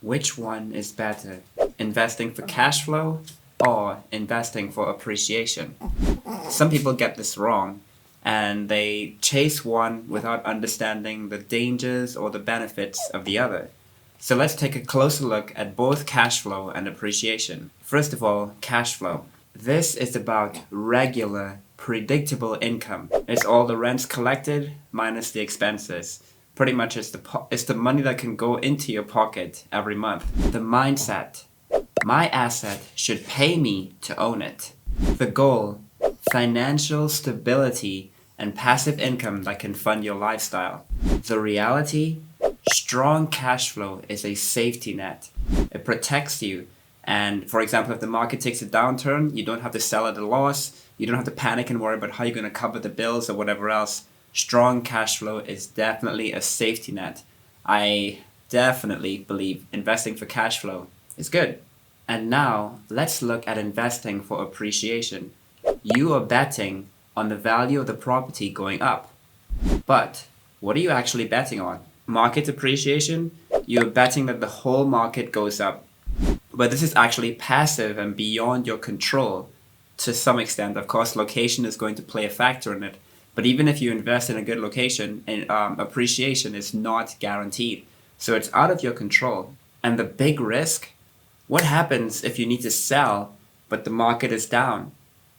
Which one is better? Investing for cash flow or investing for appreciation? Some people get this wrong and they chase one without understanding the dangers or the benefits of the other. So let's take a closer look at both cash flow and appreciation. First of all, cash flow. This is about regular, predictable income. It's all the rents collected minus the expenses. Pretty much it's the money that can go into your pocket every month. The mindset. My asset should pay me to own it. The goal. Financial stability and passive income that can fund your lifestyle. The reality. Strong cash flow is a safety net. It protects you. And for example, if the market takes a downturn, you don't have to sell at a loss. You don't have to panic and worry about how you're going to cover the bills or whatever else. Strong cash flow is definitely a safety net. I definitely believe investing for cash flow is good. And now let's look at investing for appreciation. You are betting on the value of the property going up. But what are you actually betting on? Market appreciation? You're betting that the whole market goes up. But this is actually passive and beyond your control to some extent. Of course, location is going to play a factor in it. But even if you invest in a good location, appreciation is not guaranteed. So it's out of your control. And the big risk, what happens if you need to sell, but the market is down?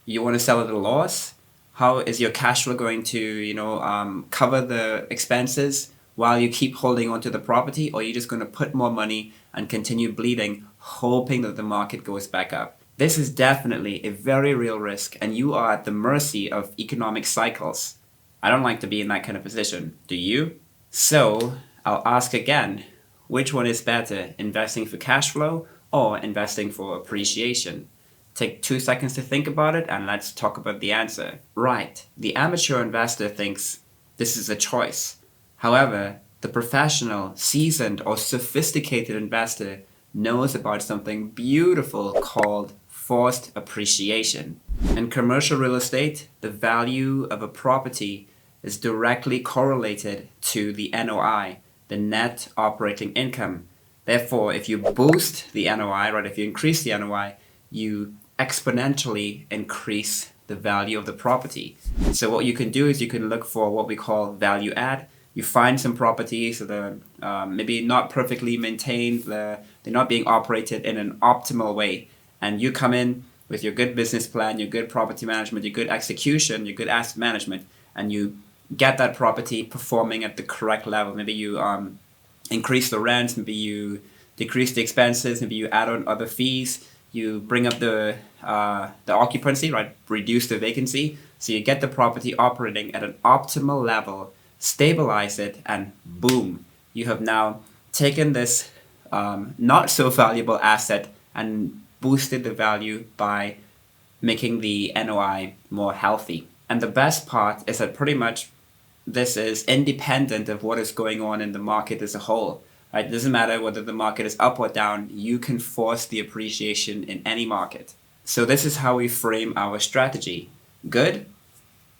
You want to sell at a loss? How is your cash flow going to, cover the expenses while you keep holding on to the property? Or are you just going to put more money and continue bleeding, hoping that the market goes back up? This is definitely a very real risk, and you are at the mercy of economic cycles. I don't like to be in that kind of position. Do you? So, I'll ask again, which one is better, investing for cash flow or investing for appreciation? Take 2 seconds to think about it, and let's talk about the answer. Right, the amateur investor thinks this is a choice. However, the professional, seasoned, or sophisticated investor knows about something beautiful called forced appreciation. In commercial real estate, the value of a property is directly correlated to the NOI, the net operating income. Therefore, if you boost the NOI, right, if you increase the NOI, you exponentially increase the value of the property. So what you can do is you can look for what we call value add. You find some properties that are maybe not perfectly maintained, they're not being operated in an optimal way. And you come in with your good business plan, your good property management, your good execution, your good asset management, and you get that property performing at the correct level. Maybe you increase the rent, maybe you decrease the expenses, maybe you add on other fees, you bring up the occupancy, right? Reduce the vacancy. So you get the property operating at an optimal level, stabilize it, and boom, you have now taken this not so valuable asset and boosted the value by making the NOI more healthy. And the best part is that pretty much this is independent of what is going on in the market as a whole. Right? It doesn't matter whether the market is up or down, you can force the appreciation in any market. So this is how we frame our strategy. Good,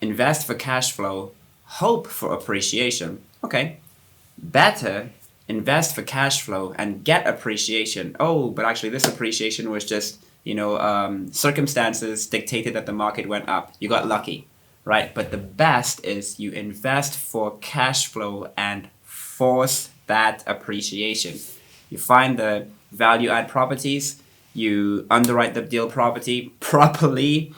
invest for cash flow, hope for appreciation. Okay. Better, invest for cash flow and get appreciation. Oh, but actually this appreciation was just, circumstances dictated that the market went up. You got lucky, right? But the best is you invest for cash flow and force that appreciation. You find the value add properties, you underwrite the deal property properly,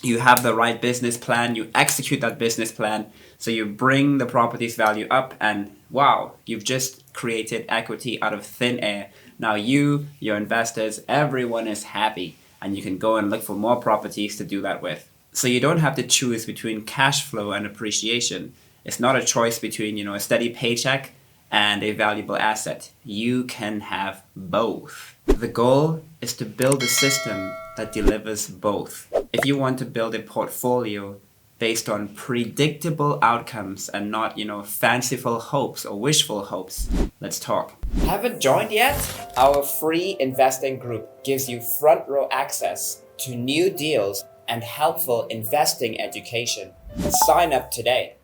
you have the right business plan, you execute that business plan, so you bring the property's value up, and wow, you've just created equity out of thin air. Now you, your investors, everyone is happy, and you can go and look for more properties to do that with. So you don't have to choose between cash flow and appreciation. It's not a choice between, a steady paycheck and a valuable asset. You can have both. The goal is to build a system that delivers both. If you want to build a portfolio based on predictable outcomes and not, fanciful hopes or wishful hopes, let's talk. Haven't joined yet? Our free investing group gives you front row access to new deals and helpful investing education. Sign up today.